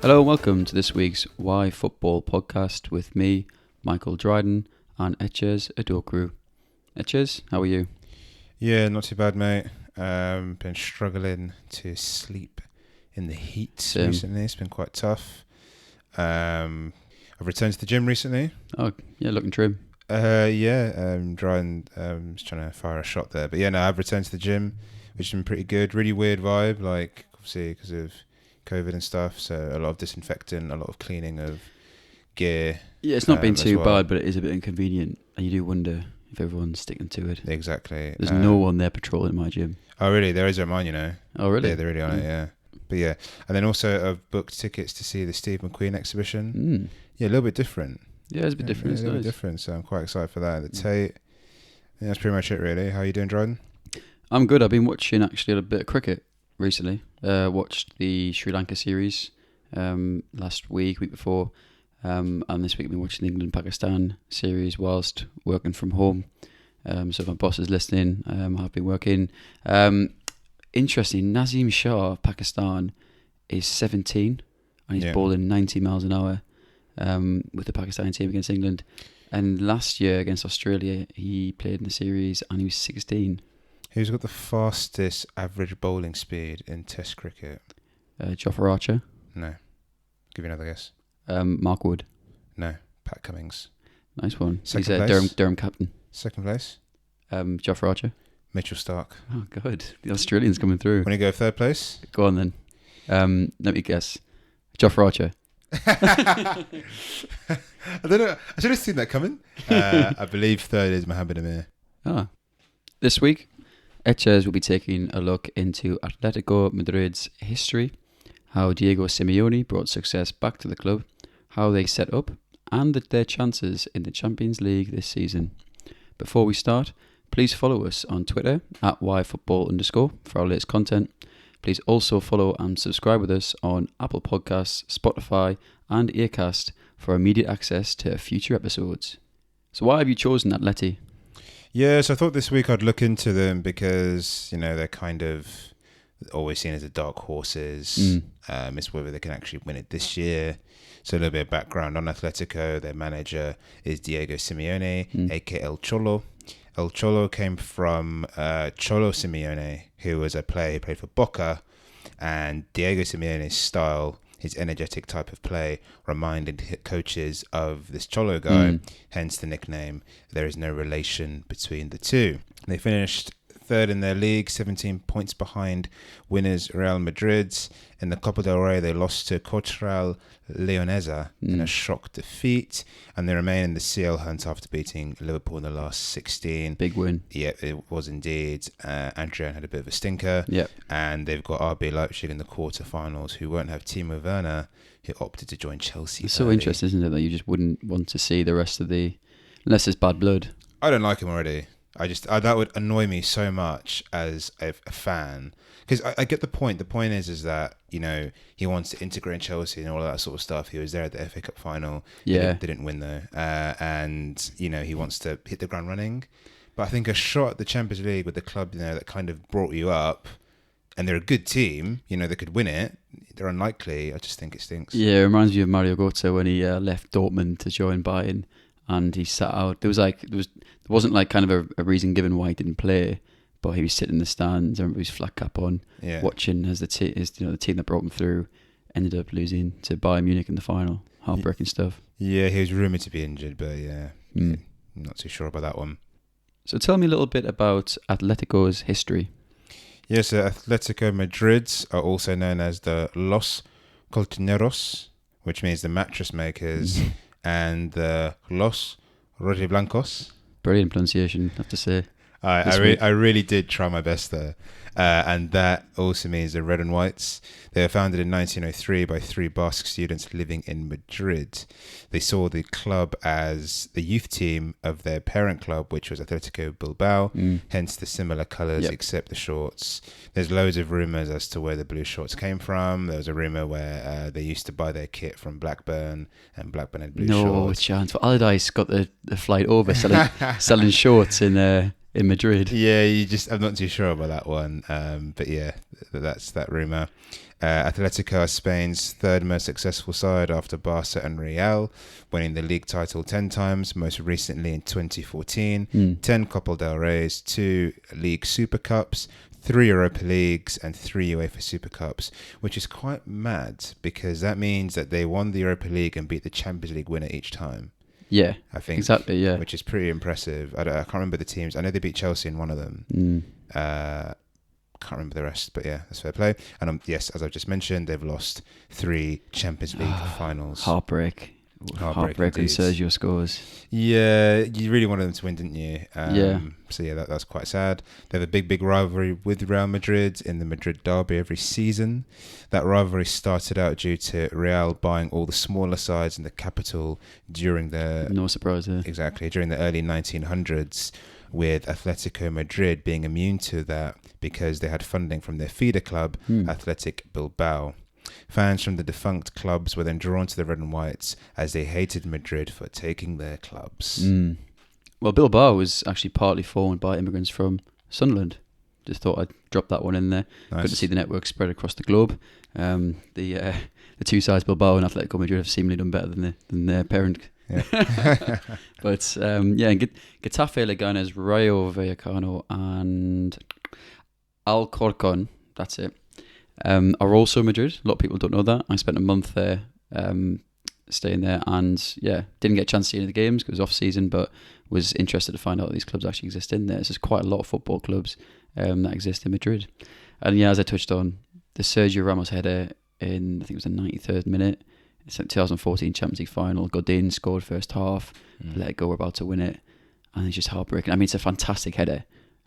Hello and welcome to this week's Why Football podcast with me, Michael Dryden, and Etches Adokru. Etches, how are you? Yeah, not too bad, mate. Been struggling to sleep in the heat recently. It's been quite tough. I've returned to the gym recently. Oh, yeah, looking trim. Dryden was trying to fire a shot there. But yeah, no, I've returned to the gym, which has been pretty good. Really weird vibe, like, obviously, because of COVID and stuff. So a lot of disinfecting, a lot of cleaning of gear. Yeah, it's not been too bad, but it is a bit inconvenient. And you do wonder if everyone's sticking to it. Exactly. There's no one there patrolling my gym. Oh, really? There is at mine, you know. Oh, really? Yeah, they're really on it, yeah. But yeah. And then also I've booked tickets to see the Steve McQueen exhibition. Yeah, a little bit different. Yeah, it's a bit different. It's a little bit different, so I'm quite excited for that. The Tate. Yeah, that's pretty much it, really. How are you doing, Dryden? I'm good. I've been watching actually a bit of cricket recently. Watched the Sri Lanka series last week before. And this week I've been watching the England-Pakistan series whilst working from home. So if my boss is listening, I've been working. Interesting, Nazim Shah of Pakistan is 17 and he's bowling 90 miles an hour with the Pakistani team against England. And last year against Australia, he played in the series and he was 16. Who's got the fastest average bowling speed in Test cricket? Jofra Archer. No. Give you another guess. Mark Wood. No. Pat Cummins. Nice one. Second He's place. Durham captain. Second place. Jofra Archer. Mitchell Starc. Oh, good. The Australians coming through. Want to go third place? Go on then. Let me guess. Jofra Archer. I don't know. I should have seen that coming. I believe third is Mohamed Amir. This week, Etches will be taking a look into Atletico Madrid's history, how Diego Simeone brought success back to the club, how they set up, and their chances in the Champions League this season. Before we start, please follow us on Twitter at @yfootball_ for our latest content. Please also follow and subscribe with us on Apple Podcasts, Spotify, and Acast for immediate access to future episodes. So why have you chosen Atleti? Yeah, so I thought this week I'd look into them because, you know, they're kind of always seen as the dark horses. It's whether they can actually win it this year. So a little bit of background on Atletico. Their manager is Diego Simeone, aka El Cholo. El Cholo came from Cholo Simeone, who was a player who played for Boca, and Diego Simeone's style, his energetic type of play, reminded coaches of this Cholo guy, hence the nickname. There is no relation between the two. They finished third in their league, 17 points behind winners Real Madrid. In the Copa del Rey, they lost to Cotral Leonesa in a shock defeat, and they remain in the CL hunt after beating Liverpool in the last 16. Big win. Yeah, it was indeed. Adrian had a bit of a stinker. Yep. And they've got RB Leipzig in the quarterfinals, who won't have Timo Werner, who opted to join Chelsea. It's so interesting, isn't it, that you just wouldn't want to see the rest of unless it's bad blood. I don't like him already. That would annoy me so much as a fan, because I get the point. The point is that, you know, he wants to integrate in Chelsea and all that sort of stuff. He was there at the FA Cup final. Yeah, they didn't win though, and you know he wants to hit the ground running. But I think a shot at the Champions League with the club, you know, that kind of brought you up, and they're a good team. You know, they could win it. They're unlikely. I just think it stinks. Yeah, it reminds me of Mario Götze when he left Dortmund to join Bayern. And he sat out. There wasn't like kind of a reason given why he didn't play, but he was sitting in the stands. I remember his flat cap on, watching as the team that brought him through ended up losing to Bayern Munich in the final. Heartbreaking stuff. Yeah, he was rumoured to be injured, but I'm not too sure about that one. So tell me a little bit about Atletico's history. Yes, Atletico Madrid are also known as the Los Colchoneros, which means the mattress makers. And Los Rojiblancos. Brilliant pronunciation, I have to say. I really did try my best there. And that also means the Red and Whites. They were founded in 1903 by 3 Basque students living in Madrid. They saw the club as the youth team of their parent club, which was Atletico Bilbao, hence the similar colours except the shorts. There's loads of rumours as to where the blue shorts came from. There was a rumour where they used to buy their kit from Blackburn, and Blackburn had blue shorts. No chance. But Allardyce got the flight over selling shorts in Madrid. Yeah, I'm not too sure about that one. But yeah, that's that rumour. Atletico are Spain's third most successful side after Barca and Real, winning the league title 10 times, most recently in 2014, 10 Copa del Reys, 2 League Super Cups, 3 Europa Leagues and 3 UEFA Super Cups, which is quite mad because that means that they won the Europa League and beat the Champions League winner each time. Yeah, I think exactly. Yeah, which is pretty impressive. I can't remember the teams. I know they beat Chelsea in one of them. Can't remember the rest, but yeah, that's fair play. And yes, as I've just mentioned, they've lost 3 Champions League finals. Heartbreak when Sergio scores. Yeah, you really wanted them to win, didn't you? Yeah. So yeah, that's quite sad. They have a big rivalry with Real Madrid in the Madrid derby every season. That rivalry started out due to Real buying all the smaller sides in the capital during the... No surprise there. Exactly, during the early 1900s, with Atletico Madrid being immune to that because they had funding from their feeder club, Athletic Bilbao. Fans from the defunct clubs were then drawn to the red and whites as they hated Madrid for taking their clubs. Well, Bilbao was actually partly formed by immigrants from Sunderland. Just thought I'd drop that one in there. Nice. Good to see the network spread across the globe. The 2 sides, Bilbao and Atletico Madrid, have seemingly done better than their parent. Yeah. But Getafe, Leganes, Rayo Vallecano and Alcorcon, that's it, are also Madrid. A lot of people don't know that. I spent a month there staying there and didn't get a chance to see any of the games because it was off season, but was interested to find out that these clubs actually exist in there. So there's quite a lot of football clubs that exist in Madrid. And as I touched on, the Sergio Ramos header in, I think it was the 93rd minute, it's a 2014 Champions League final. Godin scored first half, let it go, we're about to win it, and it's just heartbreaking. I mean, it's a fantastic header.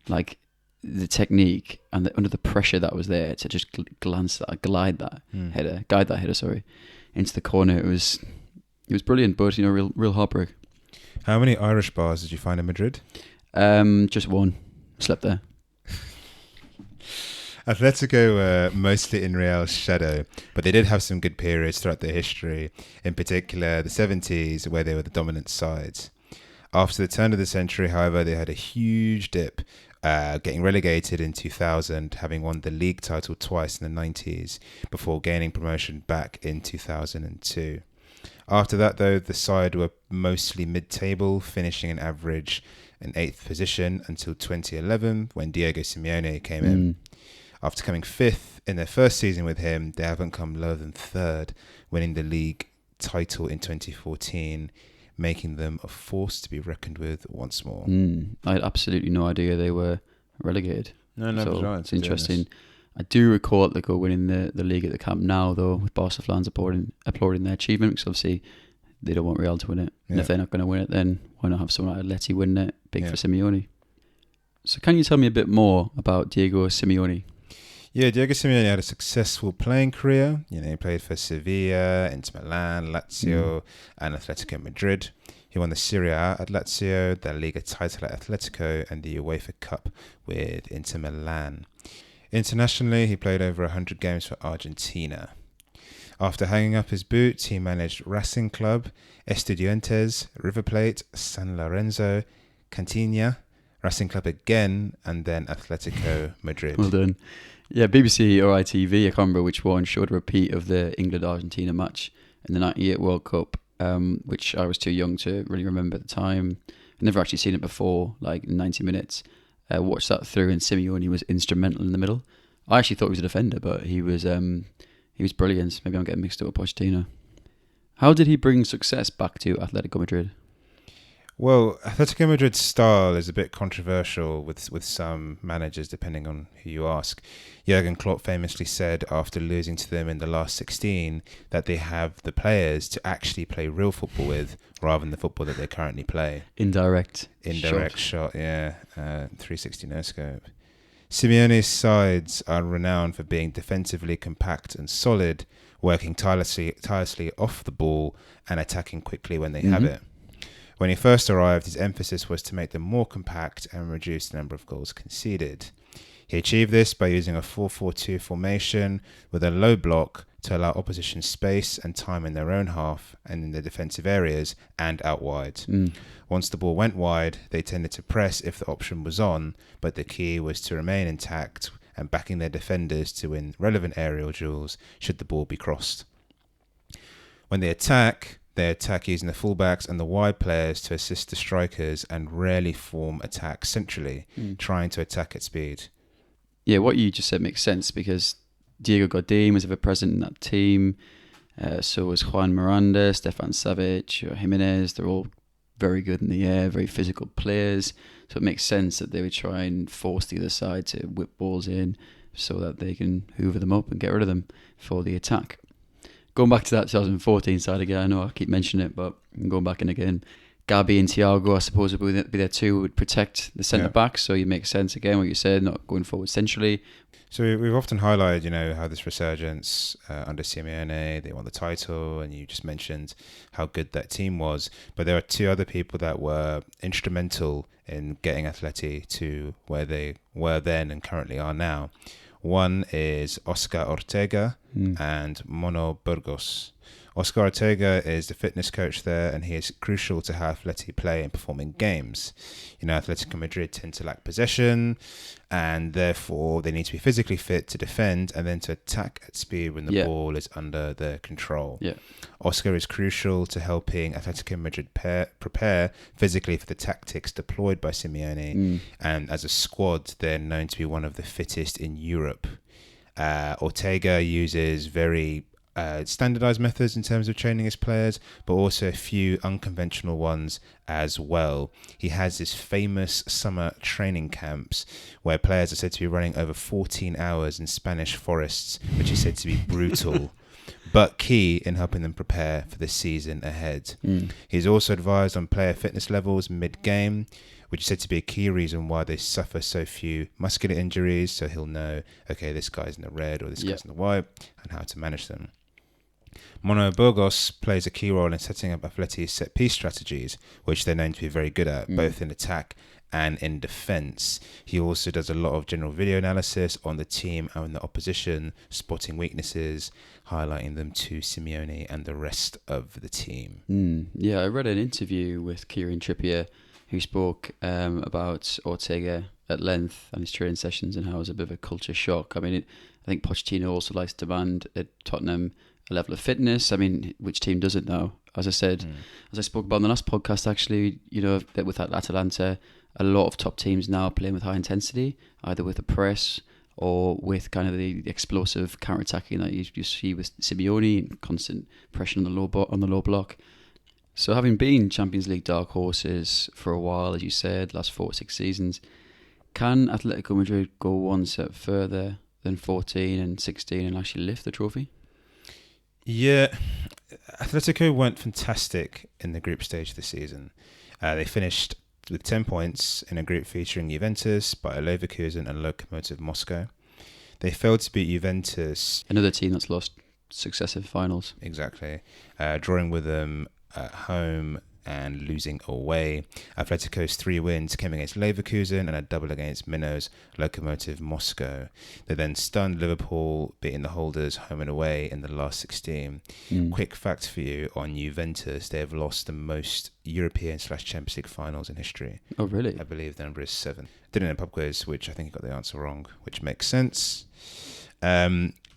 Like, the technique and under the pressure that was there to just guide that header, into the corner. It was brilliant, but real heartbreak. How many Irish bars did you find in Madrid? Just one. Slept there. Atletico were mostly in Real's shadow, but they did have some good periods throughout their history, in particular the 70s, where they were the dominant side. After the turn of the century, however, they had a huge dip, getting relegated in 2000, having won the league title twice in the 90s, before gaining promotion back in 2002. After that, though, the side were mostly mid-table, finishing an average in 8th position until 2011, when Diego Simeone came in. After coming 5th in their first season with him, they haven't come lower than 3rd, winning the league title in 2014, making them a force to be reckoned with once more. I had absolutely no idea they were relegated. No, it's interesting. I do recall Atletico winning the league at the Camp Nou, though, with Barca fans applauding their achievement, because obviously they don't want Real to win it. And if they're not going to win it, then why not have someone like Atleti win it? Big for Simeone. So can you tell me a bit more about Diego Simeone? Yeah, Diego Simeone had a successful playing career. He played for Sevilla, Inter Milan, Lazio, and Atletico Madrid. He won the Serie A at Lazio, the Liga title at Atletico, and the UEFA Cup with Inter Milan. Internationally, he played over 100 games for Argentina. After hanging up his boots, he managed Racing Club, Estudiantes, River Plate, San Lorenzo, Cantina, Racing Club again, and then Atletico Madrid. Well done. Yeah, BBC or ITV, I can't remember which one, showed a repeat of the England-Argentina match in the 98 World Cup, which I was too young to really remember at the time. I'd never actually seen it before, like 90 minutes. Watched that through, and Simeone was instrumental in the middle. I actually thought he was a defender, but he was brilliant. Maybe I'm getting mixed up with Pochettino. How did he bring success back to Atletico Madrid? Well, Atletico Madrid's style is a bit controversial with some managers, depending on who you ask. Jurgen Klopp famously said after losing to them in the last 16 that they have the players to actually play real football with, rather than the football that they currently play. Indirect shot, 360 no-scope. Simeone's sides are renowned for being defensively compact and solid, working tirelessly off the ball and attacking quickly when they have it. When he first arrived, his emphasis was to make them more compact and reduce the number of goals conceded. He achieved this by using a 4-4-2 formation with a low block to allow opposition space and time in their own half and in the defensive areas and out wide. Once the ball went wide, they tended to press if the option was on, but the key was to remain intact and backing their defenders to win relevant aerial duels should the ball be crossed. When they attack using the fullbacks and the wide players to assist the strikers and rarely form attacks centrally, trying to attack at speed. Yeah, what you just said makes sense because Diego Godin was ever present in that team. So was Juan Miranda, Stefan Savic, or Jimenez. They're all very good in the air, very physical players. So it makes sense that they would try and force the other side to whip balls in so that they can hoover them up and get rid of them for the attack. Going back to that 2014 side again, I know I keep mentioning it, but I'm going back in again. Gabi and Thiago, I suppose, would be there too, would protect the centre-backs. So it makes sense again what you said, not going forward centrally. So we've often highlighted, how this resurgence under Simeone, they won the title, and you just mentioned how good that team was. But there are two other people that were instrumental in getting Atleti to where they were then and currently are now. One is Oscar Ortega and Mono Burgos. Oscar Ortega is the fitness coach there, and he is crucial to how Atleti play and perform in games. Atletico Madrid tend to lack possession, and therefore they need to be physically fit to defend and then to attack at speed when the ball is under their control. Yeah. Oscar is crucial to helping Atletico Madrid prepare physically for the tactics deployed by Simeone, and as a squad, they're known to be one of the fittest in Europe. Ortega uses very standardized methods in terms of training his players, but also a few unconventional ones as well. He has his famous summer training camps where players are said to be running over 14 hours in Spanish forests, which is said to be brutal, but key in helping them prepare for the season ahead. He's also advised on player fitness levels mid-game, which is said to be a key reason why they suffer so few muscular injuries, so he'll know, okay, this guy's in the red or this guy's in the white, and how to manage them. Mono Burgos plays a key role in setting up Atleti's set-piece strategies, which they're known to be very good at, both in attack and in defence. He also does a lot of general video analysis on the team and the opposition, spotting weaknesses, highlighting them to Simeone and the rest of the team. Yeah, I read an interview with Kieran Trippier, who spoke about Ortega at length and his training sessions and how it was a bit of a culture shock. I think Pochettino also likes to demand at Tottenham a level of fitness. Which team doesn't now? As I said, as I spoke about in the last podcast, actually, that with Atalanta, a lot of top teams now are playing with high intensity, either with a press or with kind of the explosive counter-attacking that you see with Simeone and constant pressure on the low block. So having been Champions League dark horses for a while, as you said, last 4 or 6 seasons, can Atletico Madrid go one step further than 14 and 16 and actually lift the trophy? Yeah, Atletico went fantastic in the group stage this season. They finished with 10 points in a group featuring Juventus, Bayer Leverkusen and Lokomotiv Moscow. They failed to beat Juventus. Another team that's lost successive finals. Exactly. Drawing with them at home and losing away. Atletico's 3 wins came against Leverkusen and a double against Minno's Lokomotiv Moscow. They then stunned Liverpool, beating the holders home and away in the last 16. Quick fact for you on Juventus, they have lost the most European/Champions League finals in history. Oh, really? I believe the number is 7. Did it in a pub quiz, which I think you got the answer wrong, which makes sense.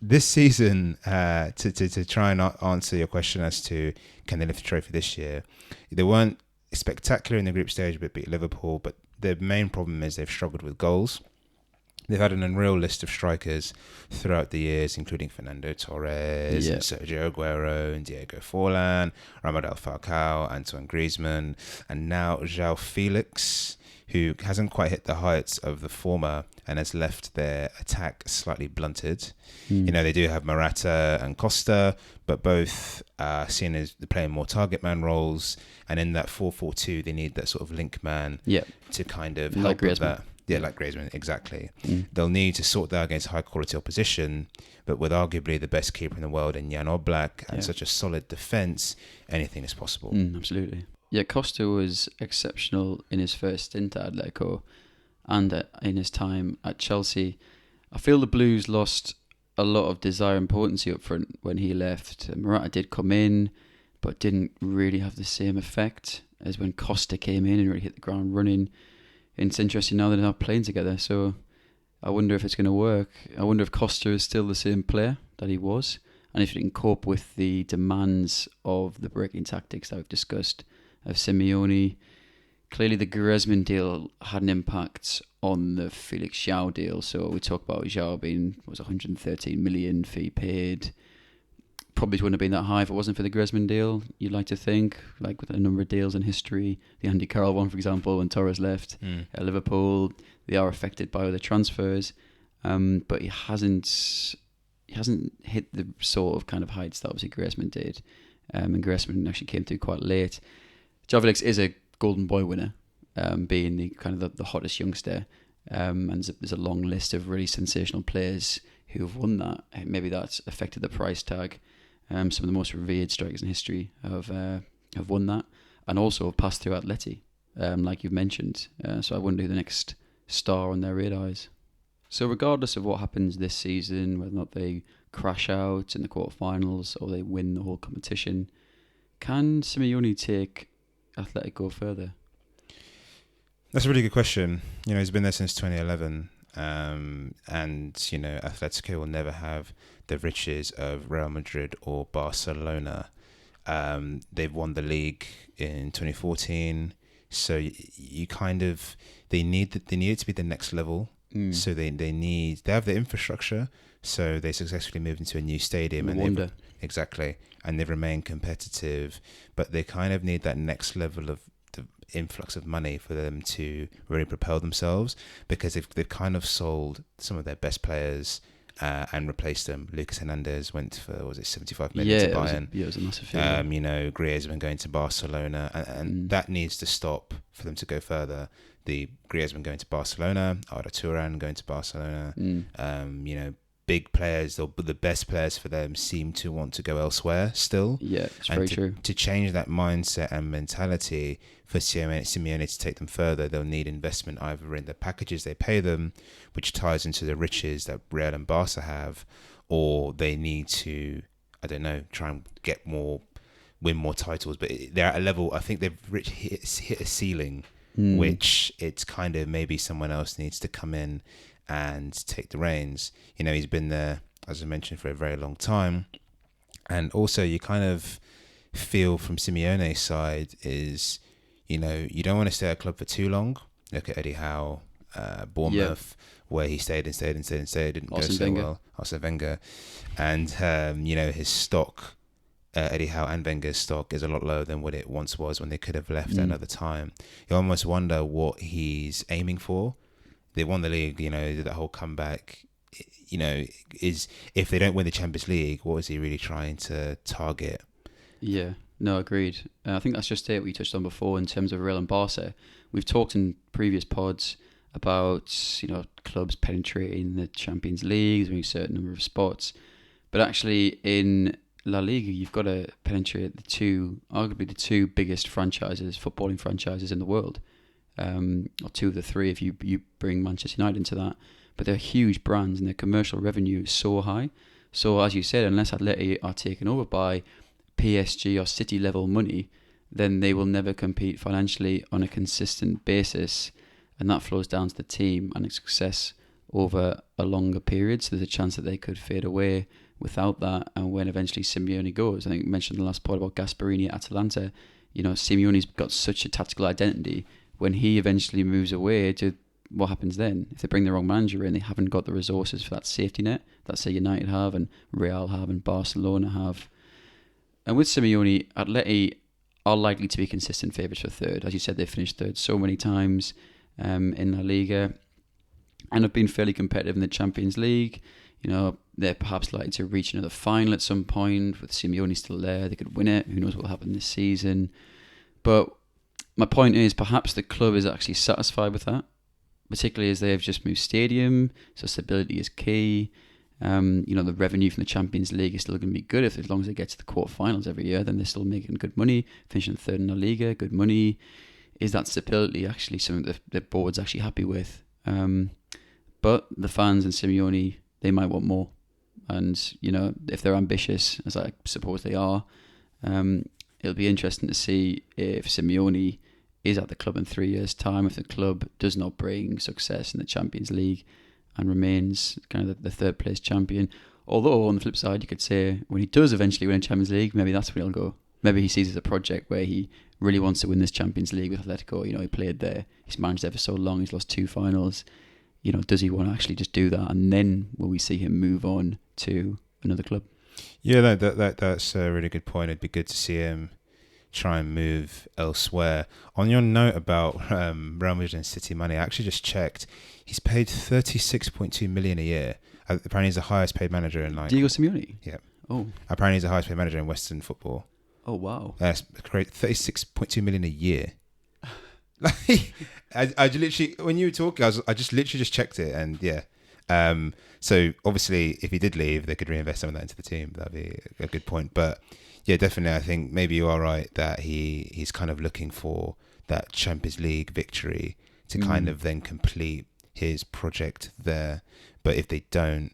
This season, to try and answer your question as to can they lift the trophy this year, they weren't spectacular in the group stage, but beat Liverpool. But the main problem is they've struggled with goals. They've had an unreal list of strikers throughout the years, including Fernando Torres, and Sergio Aguero, and Diego Forlan, Radamel Falcao, Antoine Griezmann, and now João Felix, who hasn't quite hit the heights of the former and has left their attack slightly blunted. They do have Morata and Costa, but both are seen as playing more target man roles. And in that 4-4-2, they need that sort of link man to kind of help with that. Yeah, like Griezmann, exactly. They'll need to sort that against high quality opposition, but with arguably the best keeper in the world in Jan Oblak and such a solid defence, anything is possible. Absolutely. Yeah, Costa was exceptional in his first stint at Atletico and in his time at Chelsea. I feel the Blues lost a lot of desire and potency up front when he left. Morata did come in, but didn't really have the same effect as when Costa came in and really hit the ground running. And it's interesting now that they're not playing together. So I wonder if it's going to work. I wonder if Costa is still the same player that he was, and if he can cope with the demands of the breaking tactics that we've discussed of Simeone. Clearly, the Griezmann deal had an impact on the Felix João deal. So we talk about João being 113 million fee paid. Probably wouldn't have been that high if it wasn't for the Griezmann deal. You'd like to think, like with a number of deals in history, the Andy Carroll one, for example, when Torres left at Liverpool, they are affected by other transfers, but he hasn't hit the sort of kind of heights that obviously Griezmann did, and Griezmann actually came through quite late. João Felix is a Golden Boy winner, being the kind of the hottest youngster, and there's a long list of really sensational players who have won that. Maybe that's affected the price tag. Some of the most revered strikers in history have won that, and also have passed through Atleti, like you've mentioned. So I wonder who the next star on their radar is. So regardless of what happens this season, whether or not they crash out in the quarterfinals or they win the whole competition, can Simeone take Atletico further? That's a really good question. He's been there since 2011. And Atletico will never have the riches of Real Madrid or Barcelona. They've won the league in 2014, so they need it to be the next level. So they have the infrastructure, so they successfully moved into a new stadium and they've remained competitive, but they kind of need that next level of influx of money for them to really propel themselves, because they've kind of sold some of their best players and replaced them. Lucas Hernandez went for 75 million to Bayern. It was a massive fee. Griezmann going to Barcelona, and that needs to stop for them to go further. The Griezmann going to Barcelona, Arda Turan going to Barcelona. Big players, the best players for them, seem to want to go elsewhere still. Yeah, it's very true. To change that mindset and mentality for Simeone to take them further, they'll need investment either in the packages they pay them, which ties into the riches that Real and Barca have, or they need to, try and win more titles. But they're at a level, I think they've hit a ceiling, which it's kind of maybe someone else needs to come in and take the reins. He's been there, as I mentioned, for a very long time. And also you kind of feel from Simeone's side is, you don't want to stay at a club for too long. Look at Eddie Howe, Bournemouth, where he stayed. It didn't go so well. Arsene Wenger. And, his stock, Eddie Howe and Wenger's stock is a lot lower than what it once was when they could have left at another time. You almost wonder what he's aiming for. They won the league, that whole comeback, is, if they don't win the Champions League, what is he really trying to target? Yeah, no, agreed. I think that's just it we touched on before in terms of Real and Barca. We've talked in previous pods about, clubs penetrating the Champions League, doing a certain number of spots. But actually in La Liga, you've got to penetrate arguably the two biggest footballing franchises in the world. Or two of the three if you bring Manchester United into that, but they're huge brands and their commercial revenue is so high. So as you said, unless Atleti are taken over by PSG or City level money, then they will never compete financially on a consistent basis, and that flows down to the team and its success over a longer period. So there's a chance that they could fade away without that, and when eventually Simeone goes, I think I mentioned in the last pod about Gasperini at Atalanta, Simeone's got such a tactical identity. When he eventually moves away, what happens then? If they bring the wrong manager in, they haven't got the resources for that safety net that, say, United have and Real have and Barcelona have. And with Simeone, Atleti are likely to be consistent favourites for third. As you said, they've finished third so many times in La Liga and have been fairly competitive in the Champions League. They're perhaps likely to reach another final at some point. With Simeone still there, they could win it. Who knows what will happen this season. But my point is, perhaps the club is actually satisfied with that, particularly as they have just moved stadium, so stability is key. The revenue from the Champions League is still going to be good as long as they get to the quarterfinals every year. Then they're still making good money, finishing third in La Liga, good money. Is that stability actually something that the board's actually happy with? But the fans and Simeone, they might want more. And if they're ambitious, as I suppose they are, it'll be interesting to see if Simeone is at the club in 3 years' time, if the club does not bring success in the Champions League, and remains kind of the third place champion. Although on the flip side, you could say when he does eventually win a Champions League, maybe that's when he'll go. Maybe he sees it as a project where he really wants to win this Champions League with Atletico. He played there, he's managed there for so long, he's lost 2 finals. Does he want to actually just do that? And then will we see him move on to another club? Yeah, no, that's a really good point. It'd be good to see him try and move elsewhere. On your note about Real Madrid and City money, I actually just checked. He's paid 36.2 million a year. Apparently, he's the highest paid manager in Diego Simeone. Yeah. Oh. Apparently, he's the highest paid manager in Western football. Oh wow. That's great. 36.2 million a year. I literally, when you were talking, I just literally just checked it, and yeah. So obviously, if he did leave, they could reinvest some of that into the team. That'd be a good point. But yeah, definitely, I think maybe you are right that he's kind of looking for that Champions League victory to kind of then complete his project there. But if they don't,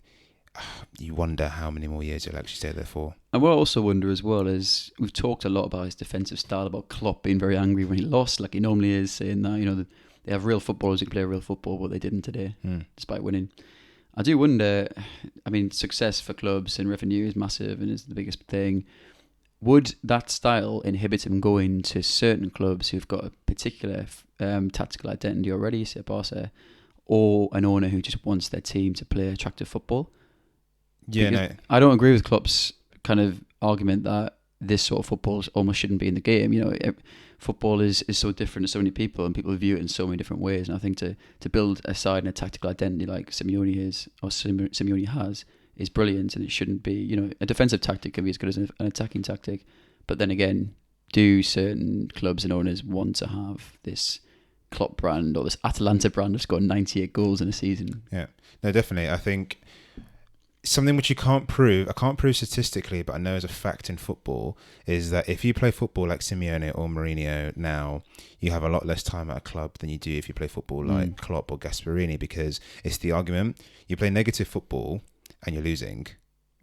you wonder how many more years he'll actually stay there for. And what I also wonder as well is, we've talked a lot about his defensive style, about Klopp being very angry when he lost, like he normally is, saying that, they have real footballers who play real football, but they didn't today, despite winning. I do wonder, success for clubs and revenue is massive and is the biggest thing. Would that style inhibit him going to certain clubs who've got a particular tactical identity already, say Barca, or an owner who just wants their team to play attractive football? Yeah, no. I don't agree with Klopp's kind of argument that this sort of football almost shouldn't be in the game. Football is so different to so many people, and people view it in so many different ways. And I think to build a side and a tactical identity like Simeone has is brilliant, and it shouldn't be. A defensive tactic can be as good as an attacking tactic, but then again, do certain clubs and owners want to have this Klopp brand or this Atalanta brand that's got 98 goals in a season? Yeah, no, definitely. I think something which I can't prove statistically, but I know as a fact in football, is that if you play football like Simeone or Mourinho now, you have a lot less time at a club than you do if you play football like Klopp or Gasperini, because it's the argument, you play negative football and you're losing,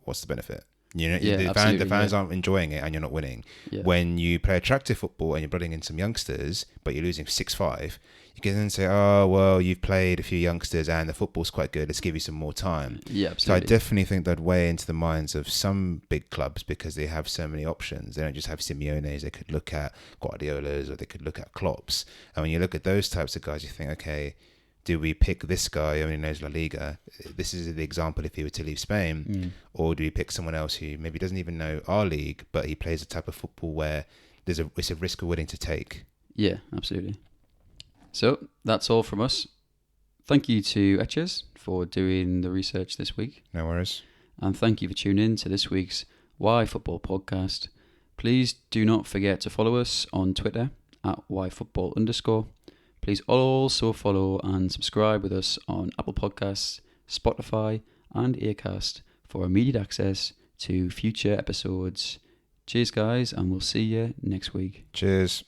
what's the benefit? The fans aren't enjoying it and you're not winning. Yeah. When you play attractive football and you're bringing in some youngsters, but you're losing 6-5, you can then say, oh, well, you've played a few youngsters and the football's quite good, let's give you some more time. Yeah, absolutely. So I definitely think that'd weigh into the minds of some big clubs because they have so many options. They don't just have Simeones, they could look at Guardiolas or they could look at Klopps. And when you look at those types of guys, you think, okay, do we pick this guy who only knows La Liga? This is the example if he were to leave Spain. Or do we pick someone else who maybe doesn't even know our league, but he plays a type of football where it's a risk we're willing to take? Yeah, absolutely. So that's all from us. Thank you to Etches for doing the research this week. No worries. And thank you for tuning in to this week's Why Football podcast. Please do not forget to follow us on Twitter at @yfootball_. Please also follow and subscribe with us on Apple Podcasts, Spotify and Acast for immediate access to future episodes. Cheers, guys, and we'll see you next week. Cheers.